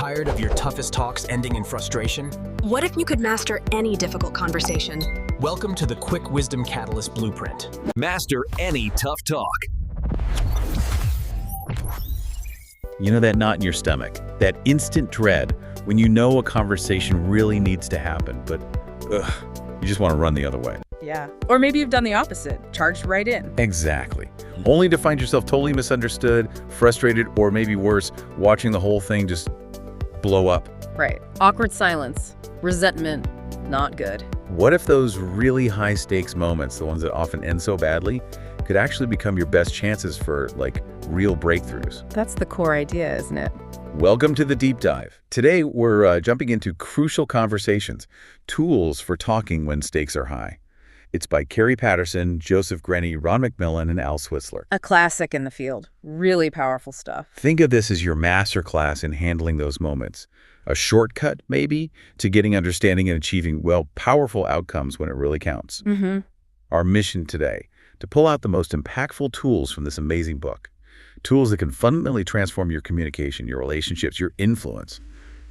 Tired of your toughest talks ending in frustration? What if you could master any difficult conversation? Welcome to the Quick Wisdom Catalyst Blueprint. Master any tough talk. You know that knot in your stomach, that instant dread when you know a conversation really needs to happen, but you just want to run the other way. Yeah. Or maybe you've done the opposite, charged right in. Exactly. Only to find yourself totally misunderstood, frustrated, or maybe worse, watching the whole thing just blow up. Right. Awkward silence, resentment, not good. What if those really high stakes moments, the ones that often end so badly, could actually become your best chances for, real breakthroughs? That's the core idea, isn't it? Welcome to the deep dive. Today, we're jumping into crucial conversations, tools for talking when stakes are high. It's by Kerry Patterson, Joseph Grenny, Ron McMillan, and Al Switzler. A classic in the field. Really powerful stuff. Think of this as your masterclass in handling those moments. A shortcut, maybe, to getting understanding and achieving, powerful outcomes when it really counts. Mm-hmm. Our mission today, to pull out the most impactful tools from this amazing book. Tools that can fundamentally transform your communication, your relationships, your influence.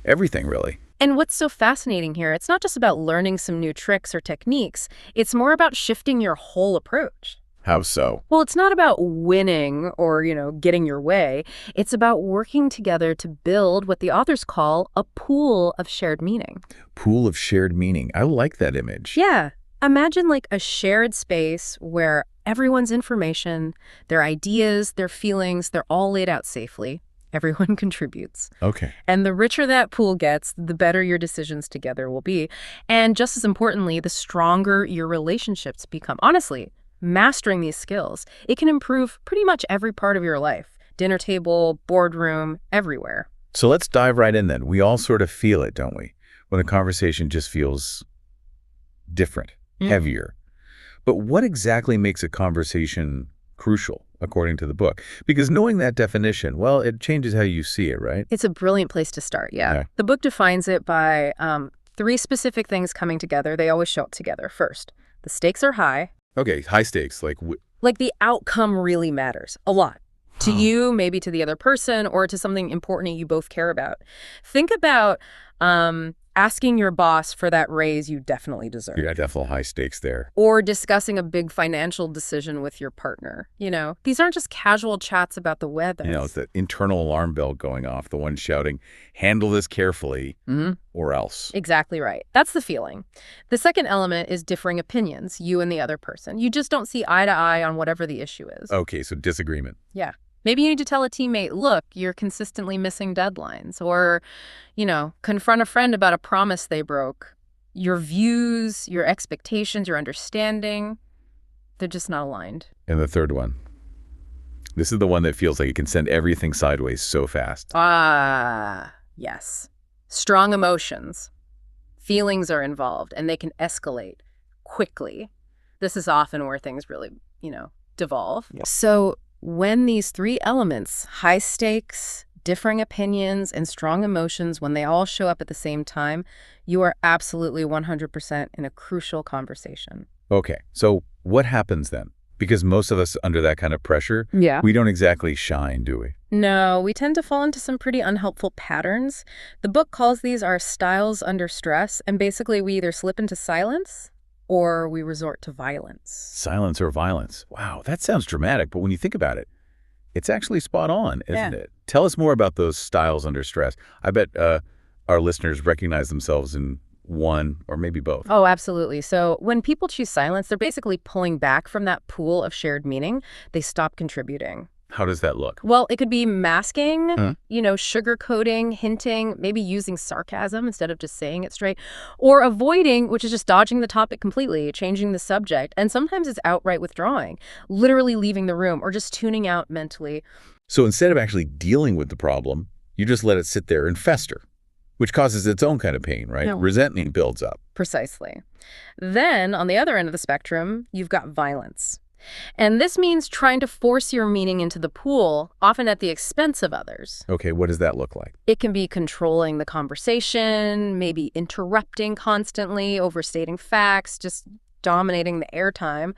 Everything, really. And what's so fascinating here, it's not just about learning some new tricks or techniques. It's more about shifting your whole approach. How so? Well, it's not about winning or, getting your way. It's about working together to build what the authors call a pool of shared meaning. Pool of shared meaning. I like that image. Yeah. Imagine a shared space where everyone's information, their ideas, their feelings, they're all laid out safely. Everyone contributes. Okay. And the richer that pool gets, the better your decisions together will be. And just as importantly, the stronger your relationships become. Honestly, mastering these skills, it can improve pretty much every part of your life. Dinner table, boardroom, everywhere. So let's dive right in then. We all sort of feel it, don't we? When a conversation just feels different, heavier. But what exactly makes a conversation crucial, according to the book? Because knowing that definition, it changes how you see it, right? It's a brilliant place to start, yeah. The book defines it by 3 specific things coming together. They always show up together. First, the stakes are high. Okay, high stakes, like the outcome really matters a lot. To you, maybe to the other person, or to something important you both care about. Think about asking your boss for that raise you definitely deserve. Yeah, definitely high stakes there. Or discussing a big financial decision with your partner. These aren't just casual chats about the weather. It's the internal alarm bell going off, the one shouting, handle this carefully, or else. Exactly right. That's the feeling. The second element is differing opinions, you and the other person. You just don't see eye to eye on whatever the issue is. Okay, so disagreement. Yeah. Maybe you need to tell a teammate, look, you're consistently missing deadlines. Or, confront a friend about a promise they broke. Your views, your expectations, your understanding, they're just not aligned. And the third one. This is the one that feels like it can send everything sideways so fast. Yes. Strong emotions. Feelings are involved, and they can escalate quickly. This is often where things really, devolve. Yeah. So when these 3 elements, high stakes, differing opinions, and strong emotions, when they all show up at the same time, you are absolutely 100% in a crucial conversation. Okay, so what happens then? Because most of us under that kind of pressure, we don't exactly shine, do we? No, we tend to fall into some pretty unhelpful patterns. The book calls these our styles under stress, and basically we either slip into silence or we resort to violence. Silence or violence. Wow, that sounds dramatic, but when you think about it, it's actually spot on, isn't it? Tell us more about those styles under stress. I bet our listeners recognize themselves in one or maybe both. Oh, absolutely. So when people choose silence, they're basically pulling back from that pool of shared meaning. They stop contributing. How does that look? Well, it could be masking, sugarcoating, hinting, maybe using sarcasm instead of just saying it straight, or avoiding, which is just dodging the topic completely, changing the subject. And sometimes it's outright withdrawing, literally leaving the room or just tuning out mentally. So instead of actually dealing with the problem, you just let it sit there and fester, which causes its own kind of pain, right? No. Resentment builds up. Precisely. Then on the other end of the spectrum, you've got violence. And this means trying to force your meaning into the pool, often at the expense of others. Okay, what does that look like? It can be controlling the conversation, maybe interrupting constantly, overstating facts, just dominating the airtime.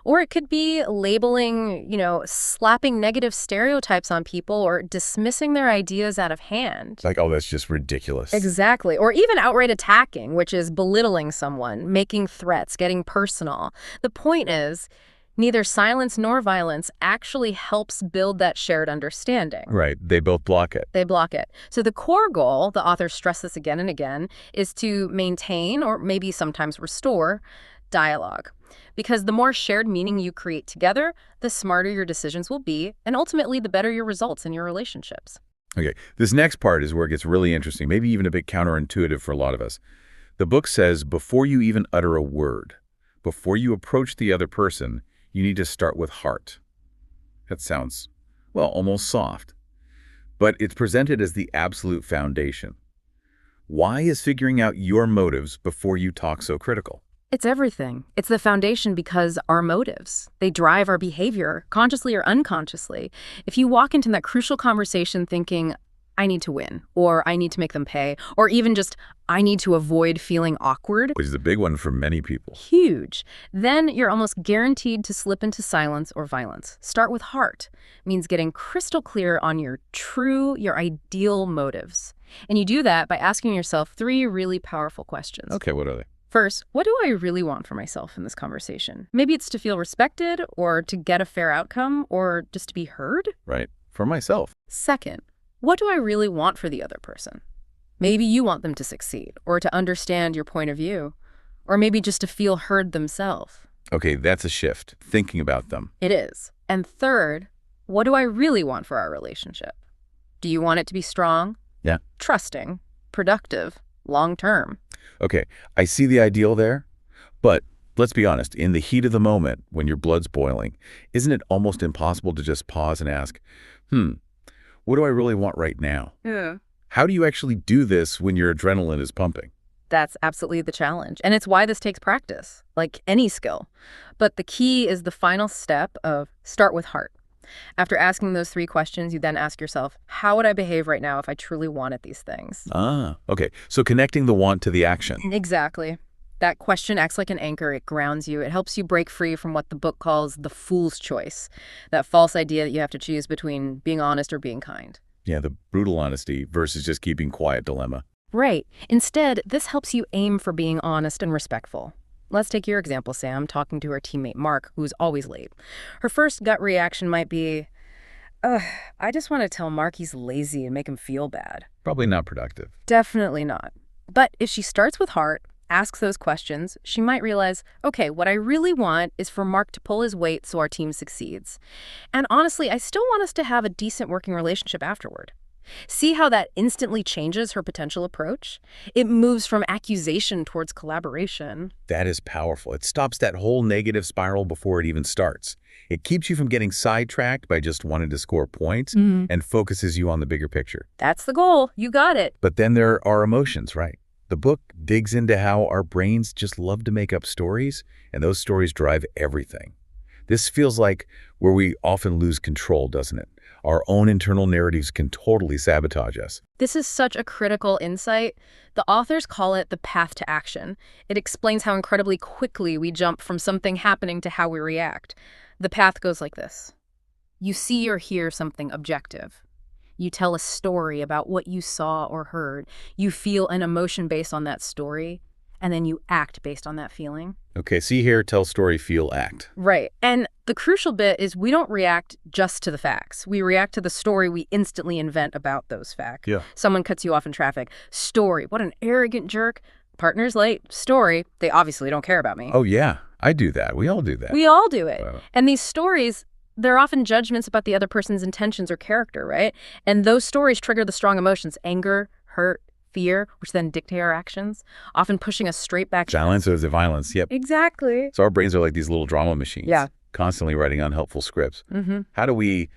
Or it could be labeling, slapping negative stereotypes on people or dismissing their ideas out of hand. Like, oh, that's just ridiculous. Exactly. Or even outright attacking, which is belittling someone, making threats, getting personal. The point is, neither silence nor violence actually helps build that shared understanding. Right. They both block it. They block it. So the core goal, the authors stress this again and again, is to maintain or maybe sometimes restore dialogue. Because the more shared meaning you create together, the smarter your decisions will be, and ultimately the better your results in your relationships. Okay. This next part is where it gets really interesting, maybe even a bit counterintuitive for a lot of us. The book says before you even utter a word, before you approach the other person, you need to start with heart. That sounds, well, almost soft. But it's presented as the absolute foundation. Why is figuring out your motives before you talk so critical? It's everything. It's the foundation because our motives, they drive our behavior, consciously or unconsciously. If you walk into that crucial conversation thinking, I need to win, or I need to make them pay, or even just, I need to avoid feeling awkward. Which is a big one for many people. Huge. Then you're almost guaranteed to slip into silence or violence. Start with heart. It means getting crystal clear on your ideal motives. And you do that by asking yourself 3 really powerful questions. Okay, what are they? First, what do I really want for myself in this conversation? Maybe it's to feel respected, or to get a fair outcome, or just to be heard. Right. For myself. Second, what do I really want for the other person? Maybe you want them to succeed, or to understand your point of view, or maybe just to feel heard themselves. Okay, that's a shift. Thinking about them. It is. And third, what do I really want for our relationship? Do you want it to be strong? Yeah. Trusting, productive, long-term? Okay, I see the ideal there, but let's be honest, in the heat of the moment, when your blood's boiling, isn't it almost impossible to just pause and ask, what do I really want right now? Yeah. How do you actually do this when your adrenaline is pumping? That's absolutely the challenge. And it's why this takes practice, like any skill. But the key is the final step of start with heart. After asking those 3 questions, you then ask yourself, how would I behave right now if I truly wanted these things? Ah, okay. So connecting the want to the action. Exactly. That question acts like an anchor. It grounds you. It helps you break free from what the book calls the fool's choice, that false idea that you have to choose between being honest or being kind. Yeah, the brutal honesty versus just keeping quiet dilemma. Right. Instead, this helps you aim for being honest and respectful. Let's take your example, Sam, talking to her teammate Mark, who's always late. Her first gut reaction might be, I just want to tell Mark he's lazy and make him feel bad. Probably not productive. Definitely not. But if she starts with heart, asks those questions, she might realize, okay, what I really want is for Mark to pull his weight so our team succeeds. And honestly, I still want us to have a decent working relationship afterward. See how that instantly changes her potential approach? It moves from accusation towards collaboration. That is powerful. It stops that whole negative spiral before it even starts. It keeps you from getting sidetracked by just wanting to score points and focuses you on the bigger picture. That's the goal. You got it. But then there are emotions, right? The book digs into how our brains just love to make up stories, and those stories drive everything. This feels like where we often lose control, doesn't it? Our own internal narratives can totally sabotage us. This is such a critical insight. The authors call it the path to action. It explains how incredibly quickly we jump from something happening to how we react. The path goes like this. You see or hear something objective. You tell a story about what you saw or heard. You feel an emotion based on that story, and then you act based on that feeling. Okay, see, hear, tell, story, feel, act. Right. And the crucial bit is we don't react just to the facts. We react to the story we instantly invent about those facts. Yeah. Someone cuts you off in traffic. Story. What an arrogant jerk. Partner's late. Story. They obviously don't care about me. Oh, yeah. I do that. We all do that. We all do it. And these stories, they're often judgments about the other person's intentions or character, right? And those stories trigger the strong emotions, anger, hurt, fear, which then dictate our actions, often pushing us straight back. Silence or the violence. Yep. Exactly. So our brains are like these little drama machines. Yeah. Constantly writing unhelpful scripts. How do we,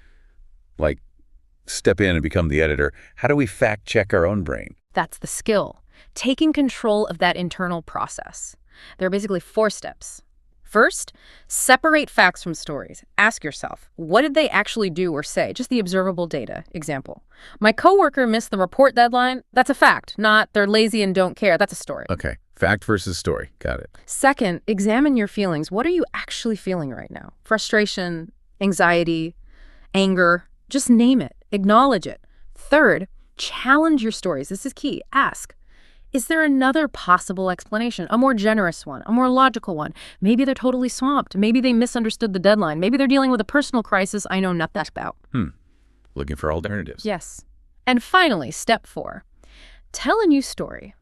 step in and become the editor? How do we fact check our own brain? That's the skill. Taking control of that internal process. There are basically 4 steps. First, separate facts from stories. Ask yourself, what did they actually do or say? Just the observable data. Example, my coworker missed the report deadline. That's a fact, not they're lazy and don't care. That's a story. Okay. Fact versus story. Got it. Second, examine your feelings. What are you actually feeling right now? Frustration, anxiety, anger, just name it. Acknowledge it. Third, challenge your stories. This is key. Ask, is there another possible explanation? A more generous one, a more logical one? Maybe they're totally swamped. Maybe they misunderstood the deadline. Maybe they're dealing with a personal crisis I know nothing about. Looking for alternatives. Yes. And finally, step 4, tell a new story.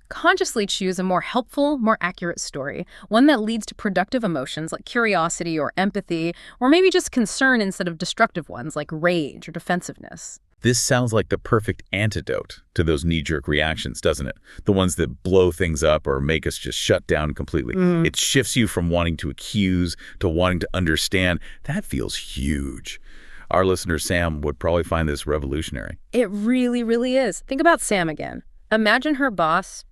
Consciously choose a more helpful, more accurate story, one that leads to productive emotions like curiosity or empathy, or maybe just concern instead of destructive ones like rage or defensiveness. This sounds like the perfect antidote to those knee-jerk reactions, doesn't it? The ones that blow things up or make us just shut down completely. It shifts you from wanting to accuse to wanting to understand. That feels huge. Our listener, Sam, would probably find this revolutionary. It really, really is. Think about Sam again. Imagine her boss,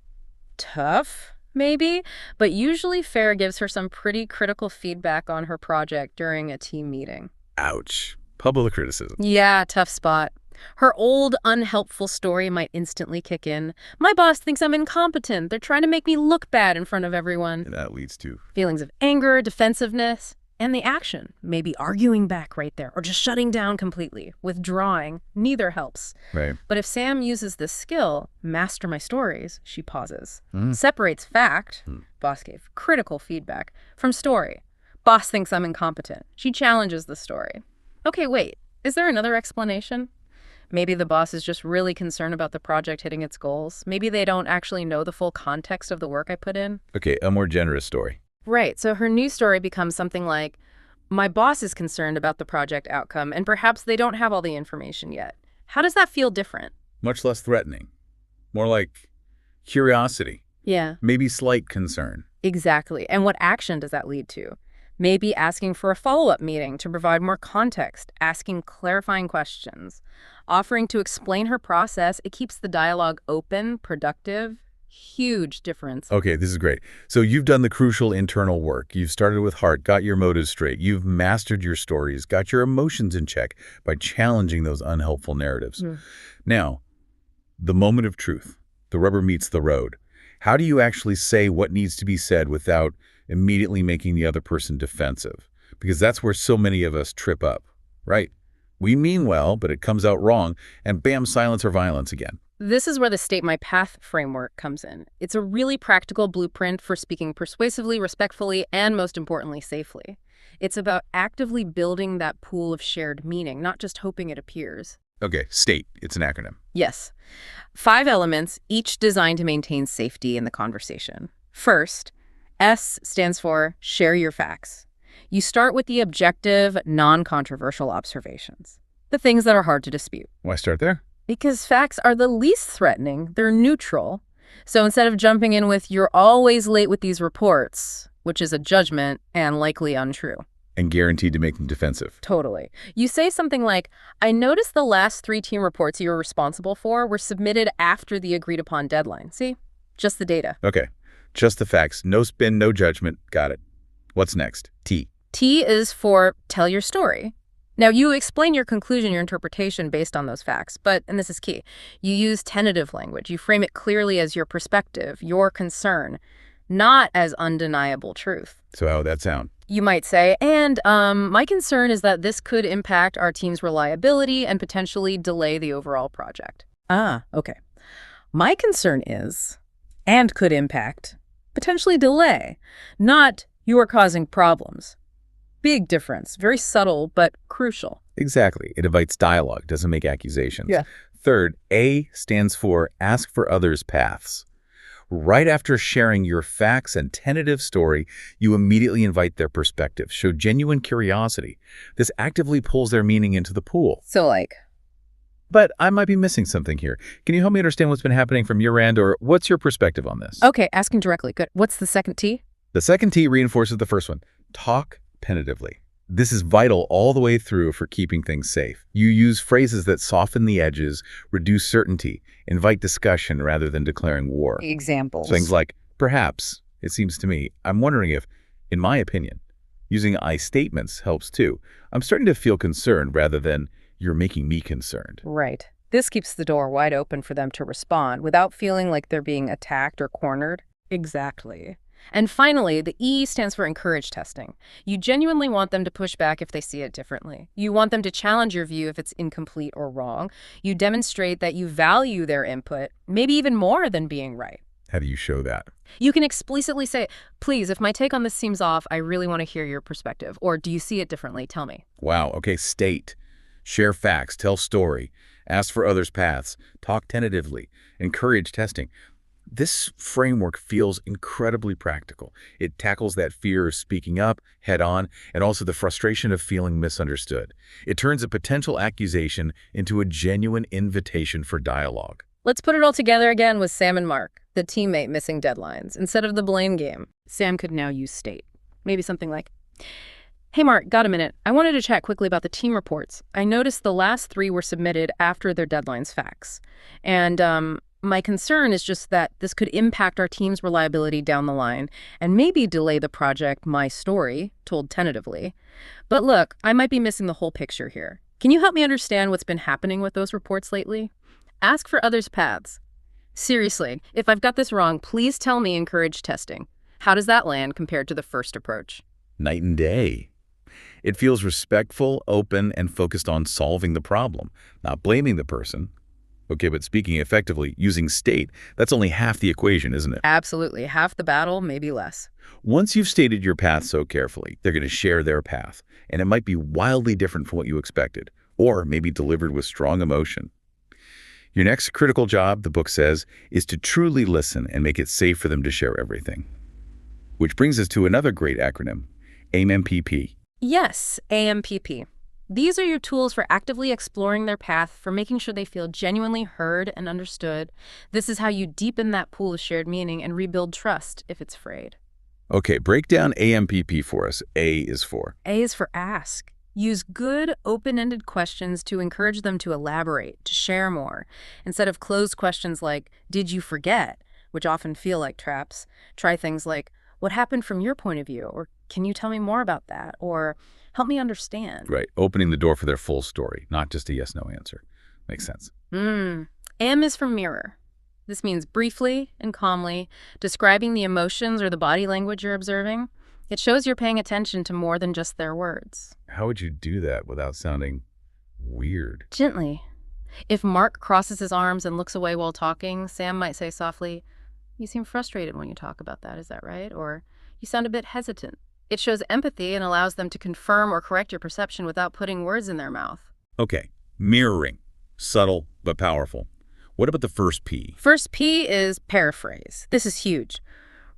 tough, maybe, but usually fair, gives her some pretty critical feedback on her project during a team meeting. Ouch. Public criticism. Yeah, tough spot. Her old, unhelpful story might instantly kick in. My boss thinks I'm incompetent. They're trying to make me look bad in front of everyone. And that leads to Feelings of anger, defensiveness, and the action. Maybe arguing back right there, or just shutting down completely, withdrawing. Neither helps. right. But if Sam uses this skill, master my stories, she pauses. Separates fact, boss gave critical feedback, from story. Boss thinks I'm incompetent. She challenges the story. Okay, wait, is there another explanation? Maybe the boss is just really concerned about the project hitting its goals. Maybe they don't actually know the full context of the work I put in. Okay, a more generous story. Right, so her new story becomes something like, my boss is concerned about the project outcome, and perhaps they don't have all the information yet. How does that feel different? Much less threatening. More like curiosity. Yeah, Maybe slight concern. exactly. And what action does that lead to? Maybe asking for a follow-up meeting to provide more context, asking clarifying questions, offering to explain her process. It keeps the dialogue open, productive. Huge difference. Okay, this is great. So you've done the crucial internal work. You've started with heart, got your motives straight. You've mastered your stories, got your emotions in check by challenging those unhelpful narratives. Now, the moment of truth, the rubber meets the road. How do you actually say what needs to be said without immediately making the other person defensive? Because that's where so many of us trip up, right? We mean well, but it comes out wrong, and bam, silence or violence again. This is where the State My Path framework comes in. It's a really practical blueprint for speaking persuasively, respectfully, and most importantly, safely. It's about actively building that pool of shared meaning, not just hoping it appears. Okay, STATE, it's an acronym. Yes. 5 elements, each designed to maintain safety in the conversation. First, S stands for share your facts. You start with the objective, non-controversial observations, the things that are hard to dispute. Why start there? Because facts are the least threatening. They're neutral. So instead of jumping in with, you're always late with these reports, which is a judgment and likely untrue. And guaranteed to make them defensive. Totally. You say something like, I noticed the last 3 team reports you were responsible for were submitted after the agreed upon deadline. See? Just the data. Okay, just the facts. No spin, no judgment. Got it. What's next? T. T is for tell your story. Now, you explain your conclusion, your interpretation based on those facts, but, and this is key, you use tentative language. You frame it clearly as your perspective, your concern, not as undeniable truth. So how would that sound? You might say, and my concern is that this could impact our team's reliability and potentially delay the overall project. Okay. My concern is, and could impact, potentially delay, not you are causing problems. Big difference. Very subtle, but crucial. Exactly. It invites dialogue, doesn't make accusations. Yeah. Third, A stands for ask for others' paths. Right after sharing your facts and tentative story, you immediately invite their perspective, show genuine curiosity. This actively pulls their meaning into the pool. So like, But I might be missing something here. Can you help me understand what's been happening from your end, or what's your perspective on this? okay, asking directly. Good. What's the second T? The second T reinforces the first one. Talk tentatively. This is vital all the way through for keeping things safe. You use phrases that soften the edges, reduce certainty, invite discussion rather than declaring war. Examples. Things like, perhaps, it seems to me, I'm wondering if, in my opinion, using I statements helps too. I'm starting to feel concerned rather than, you're making me concerned. Right. This keeps the door wide open for them to respond without feeling like they're being attacked or cornered. Exactly. And finally, the E stands for encourage testing. You genuinely want them to push back if they see it differently. You want them to challenge your view if it's incomplete or wrong. You demonstrate that you value their input, maybe even more than being right. How do you show that? You can explicitly say, please, if my take on this seems off, I really want to hear your perspective. Or do you see it differently? Tell me. Wow, okay, state. Share facts, tell story, ask for others' paths, talk tentatively, encourage testing. This framework feels incredibly practical. It tackles that fear of speaking up head on and also the frustration of feeling misunderstood. It turns a potential accusation into a genuine invitation for dialogue. Let's put it all together again with Sam and Mark, the teammate missing deadlines. Instead of the blame game, Sam could now use state. Maybe something like, hey, Mark, got a minute? I wanted to chat quickly about the team reports. I noticed the last 3 were submitted after their deadlines facts. And my concern is just that this could impact our team's reliability down the line and maybe delay the project My Story, told tentatively. But look, I might be missing the whole picture here. Can you help me understand what's been happening with those reports lately? Ask for others' paths. Seriously, if I've got this wrong, please tell me encourage testing. How does that land compared to the first approach? Night and day. It feels respectful, open, and focused on solving the problem, not blaming the person. Okay, but speaking effectively, using state, that's only half the equation, isn't it? Absolutely. Half the battle, maybe less. Once you've stated your path so carefully, they're going to share their path, and it might be wildly different from what you expected, or maybe delivered with strong emotion. Your next critical job, the book says, is to truly listen and make it safe for them to share everything. Which brings us to another great acronym, AMPP. Yes, AMPP. These are your tools for actively exploring their path, for making sure they feel genuinely heard and understood. This is how you deepen that pool of shared meaning and rebuild trust if it's frayed. Okay, break down AMPP for us. A is for? A is for ask. Use good, open-ended questions to encourage them to elaborate, to share more. Instead of closed questions like, did you forget, which often feel like traps, try things like, what happened from your point of view? Or can you tell me more about that? Or help me understand. Right, opening the door for their full story, not just a yes-no answer. Makes sense. M is for mirror. This means briefly and calmly describing the emotions or the body language you're observing. It shows you're paying attention to more than just their words. How would you do that without sounding weird? Gently. If Mark crosses his arms and looks away while talking, Sam might say softly, you seem frustrated when you talk about that, is that right? Or you sound a bit hesitant. It shows empathy and allows them to confirm or correct your perception without putting words in their mouth. Okay, mirroring. Subtle but powerful. What about the first P? First P is paraphrase. This is huge.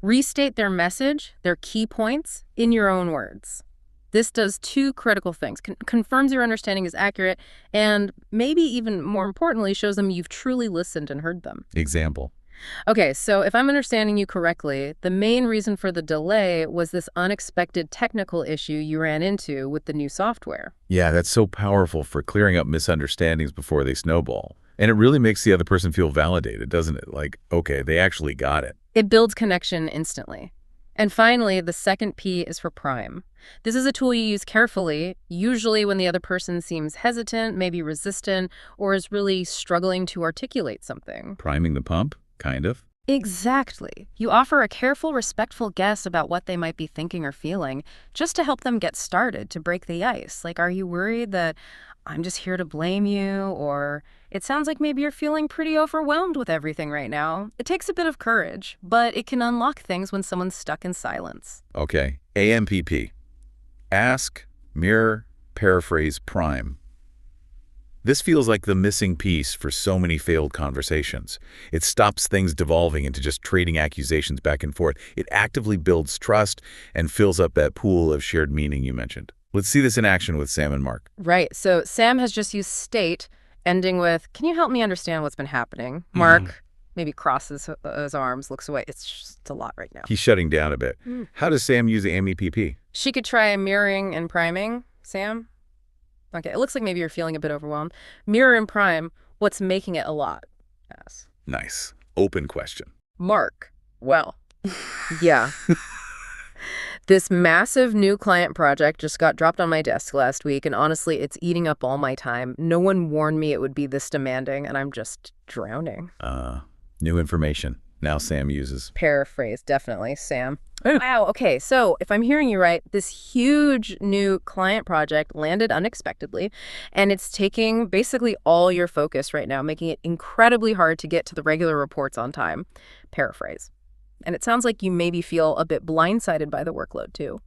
Restate their message, their key points, in your own words. This does 2 critical things. Confirms your understanding is accurate, and maybe even more importantly, shows them you've truly listened and heard them. Example. Okay, so if I'm understanding you correctly, the main reason for the delay was this unexpected technical issue you ran into with the new software. Yeah, that's so powerful for clearing up misunderstandings before they snowball. And it really makes the other person feel validated, doesn't it? Like, okay, they actually got it. It builds connection instantly. And finally, the second P is for prime. This is a tool you use carefully, usually when the other person seems hesitant, maybe resistant, or is really struggling to articulate something. Priming the pump? Kind of. Exactly. You offer a careful, respectful guess about what they might be thinking or feeling, just to help them get started, to break the ice. Like, are you worried that I'm just here to blame you? Or it sounds like maybe you're feeling pretty overwhelmed with everything right now. It takes a bit of courage, but it can unlock things when someone's stuck in silence. Okay, AMPP. Ask, mirror, paraphrase, prime. This feels like the missing piece for so many failed conversations. It stops things devolving into just trading accusations back and forth. It actively builds trust and fills up that pool of shared meaning you mentioned. Let's see this in action with Sam and Mark. Right. So Sam has just used state, ending with, can you help me understand what's been happening? Mark maybe crosses his arms, looks away. It's just a lot right now. He's shutting down a bit. How does Sam use the AMPP? She could try mirroring and priming. Sam? Okay, it looks like maybe you're feeling a bit overwhelmed. Mirror and prime, what's making it a lot? Yes. Nice. Open question. Mark. Well, yeah. This massive new client project just got dropped on my desk last week, and honestly, it's eating up all my time. No one warned me it would be this demanding, and I'm just drowning. New information. Now Sam uses. Paraphrase, definitely, Sam. Yeah. Wow, okay, so if I'm hearing you right, this huge new client project landed unexpectedly, and it's taking basically all your focus right now, making it incredibly hard to get to the regular reports on time. Paraphrase. And it sounds like you maybe feel a bit blindsided by the workload, too.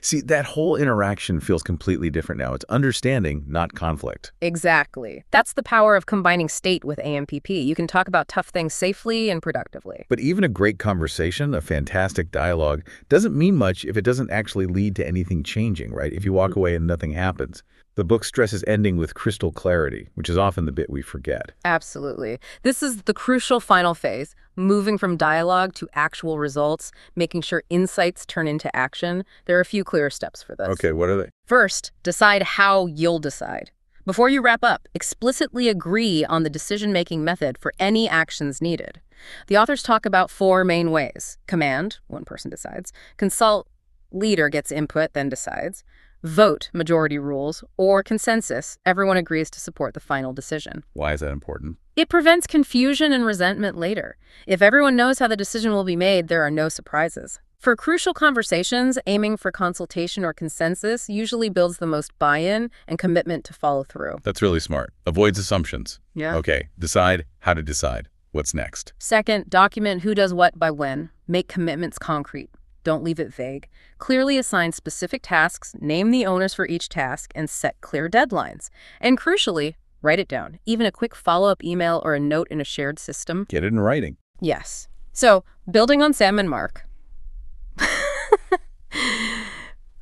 See, that whole interaction feels completely different now. It's understanding, not conflict. Exactly. That's the power of combining state with AMPP. You can talk about tough things safely and productively. But even a great conversation, a fantastic dialogue, doesn't mean much if it doesn't actually lead to anything changing, right? If you walk away and nothing happens. The book stresses ending with crystal clarity, which is often the bit we forget. Absolutely. This is the crucial final phase, moving from dialogue to actual results, making sure insights turn into action. There are a few clear steps for this. Okay, what are they? First, decide how you'll decide. Before you wrap up, explicitly agree on the decision-making method for any actions needed. The authors talk about 4 main ways. Command, one person decides. Consult, leader gets input, then decides. Vote, majority rules, or consensus, everyone agrees to support the final decision. Why is that important? It prevents confusion and resentment later. If everyone knows how the decision will be made, there are no surprises. For crucial conversations, aiming for consultation or consensus usually builds the most buy-in and commitment to follow through. That's really smart. Avoids assumptions. Yeah. Okay, decide how to decide. What's next? Second, document who does what by when. Make commitments concrete. Don't leave it vague. Clearly assign specific tasks, name the owners for each task, and set clear deadlines. And crucially, write it down. Even a quick follow-up email or a note in a shared system. Get it in writing. Yes. So, building on Sam and Mark.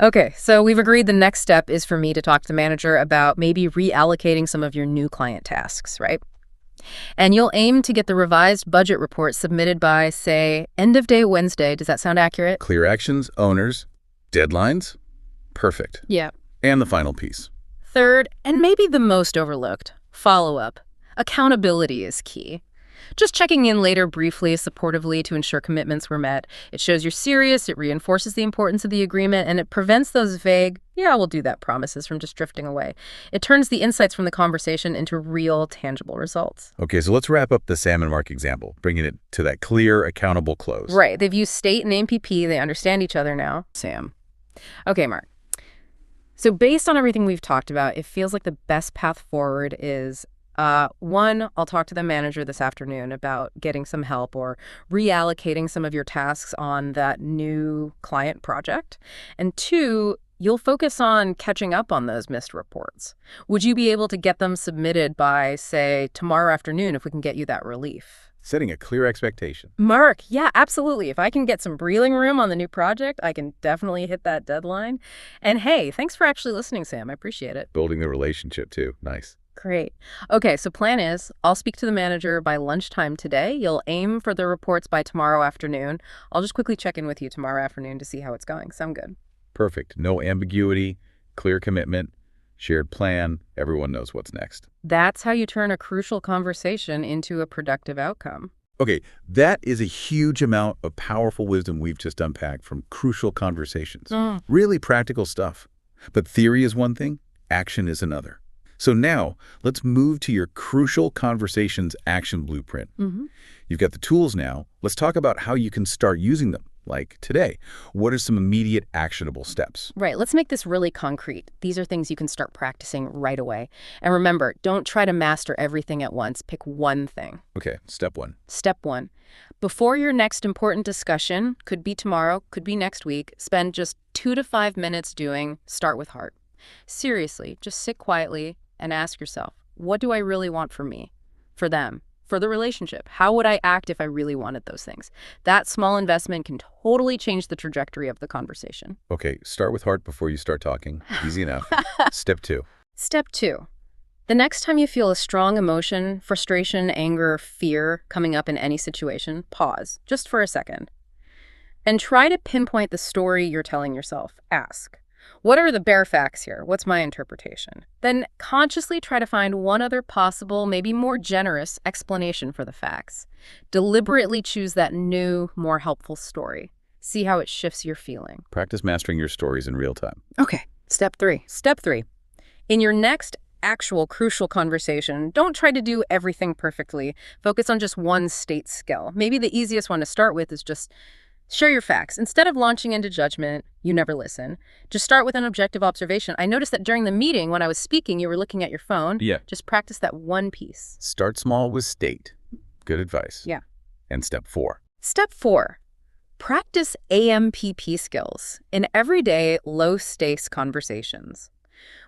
Okay, so we've agreed the next step is for me to talk to the manager about maybe reallocating some of your new client tasks, right? And you'll aim to get the revised budget report submitted by, say, end of day Wednesday. Does that sound accurate? Clear actions, owners, deadlines. Perfect. Yeah. And the final piece. Third, and maybe the most overlooked, follow-up. Accountability is key. Just checking in later briefly, supportively to ensure commitments were met. It shows you're serious, it reinforces the importance of the agreement, and it prevents those vague, yeah, we'll do that promises from just drifting away. It turns the insights from the conversation into real, tangible results. Okay, so let's wrap up the Sam and Mark example, bringing it to that clear, accountable close. Right. They've used state and AMPP. They understand each other now. Sam. Okay, Mark. So based on everything we've talked about, it feels like the best path forward is one, I'll talk to the manager this afternoon about getting some help or reallocating some of your tasks on that new client project. And two, you'll focus on catching up on those missed reports. Would you be able to get them submitted by, say, tomorrow afternoon if we can get you that relief? Setting a clear expectation. Mark, yeah, absolutely. If I can get some breathing room on the new project, I can definitely hit that deadline. And hey, thanks for actually listening, Sam. I appreciate it. Building the relationship, too. Nice. Great. Okay, so plan is, I'll speak to the manager by lunchtime today. You'll aim for the reports by tomorrow afternoon. I'll just quickly check in with you tomorrow afternoon to see how it's going. Sound good? Perfect. No ambiguity, clear commitment, shared plan. Everyone knows what's next. That's how you turn a crucial conversation into a productive outcome. Okay, that is a huge amount of powerful wisdom we've just unpacked from crucial conversations. Really practical stuff. But theory is one thing, action is another. So now, let's move to your crucial conversations action blueprint. You've got the tools now. Let's talk about how you can start using them. Like today, what are some immediate actionable steps? Right, let's make this really concrete. These are things you can start practicing right away. And remember, don't try to master everything at once. Pick one thing. Okay, step one. Step one. Before your next important discussion, could be tomorrow, could be next week, spend just 2 to 5 minutes doing Start with Heart. Seriously, just sit quietly and ask yourself, what do I really want for me, for them, for the relationship? How would I act if I really wanted those things? That small investment can totally change the trajectory of the conversation. Okay, start with heart before you start talking. Easy enough. Step two. Step two. The next time you feel a strong emotion, frustration, anger, fear coming up in any situation, pause just for a second and try to pinpoint the story you're telling yourself. Ask, what are the bare facts here? What's my interpretation? Then consciously try to find one other possible, maybe more generous explanation for the facts. Deliberately choose that new, more helpful story. See how it shifts your feeling. Practice mastering your stories in real time. Okay, step three. Step three. In your next actual crucial conversation, don't try to do everything perfectly. Focus on just one state skill. Maybe the easiest one to start with is just share your facts. Instead of launching into judgment, you never listen. Just start with an objective observation. I noticed that during the meeting, when I was speaking, you were looking at your phone. Yeah. Just practice that one piece. Start small with state. Good advice. Yeah. And step 4. Step 4, practice AMPP skills in everyday, low-stakes conversations.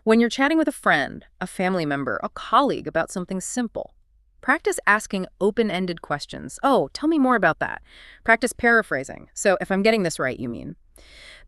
When you're chatting with a friend, a family member, a colleague about something simple, practice asking open-ended questions. Oh, tell me more about that. Practice paraphrasing. So if I'm getting this right, you mean.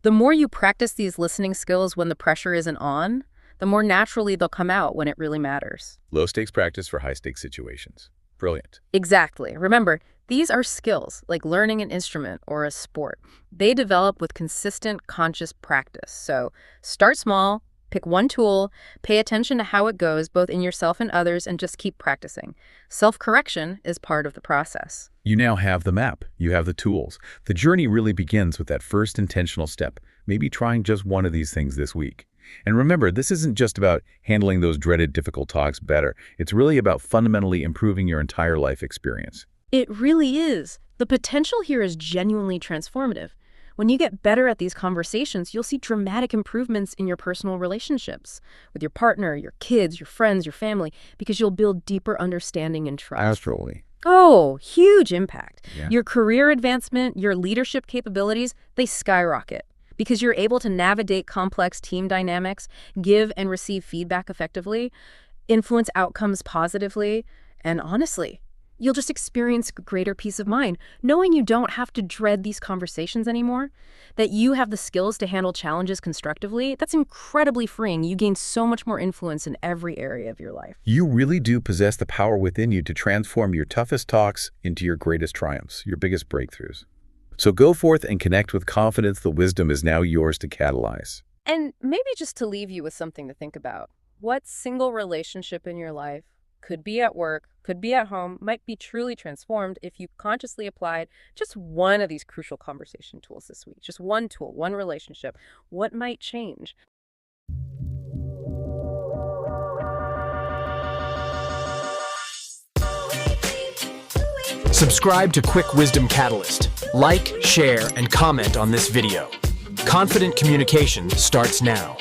The more you practice these listening skills when the pressure isn't on, the more naturally they'll come out when it really matters. Low-stakes practice for high-stakes situations. Brilliant. Exactly. Remember, these are skills like learning an instrument or a sport. They develop with consistent, conscious practice. So start small, pick one tool, pay attention to how it goes, both in yourself and others, and just keep practicing. Self-correction is part of the process. You now have the map. You have the tools. The journey really begins with that first intentional step, maybe trying just one of these things this week. And remember, this isn't just about handling those dreaded difficult talks better. It's really about fundamentally improving your entire life experience. It really is. The potential here is genuinely transformative. When you get better at these conversations, you'll see dramatic improvements in your personal relationships with your partner, your kids, your friends, your family, because you'll build deeper understanding and trust. Absolutely. Oh, huge impact. Yeah. Your career advancement, your leadership capabilities, they skyrocket because you're able to navigate complex team dynamics, give and receive feedback effectively, influence outcomes positively, and honestly, you'll just experience greater peace of mind, knowing you don't have to dread these conversations anymore, that you have the skills to handle challenges constructively. That's incredibly freeing. You gain so much more influence in every area of your life. You really do possess the power within you to transform your toughest talks into your greatest triumphs, your biggest breakthroughs. So go forth and connect with confidence. The wisdom is now yours to catalyze. And maybe just to leave you with something to think about, what single relationship in your life, could be at work, could be at home, might be truly transformed if you consciously applied just one of these crucial conversation tools this week? Just one tool, one relationship. What might change? Subscribe to Quick Wisdom Catalyst. Like, share, and comment on this video. Confident communication starts now.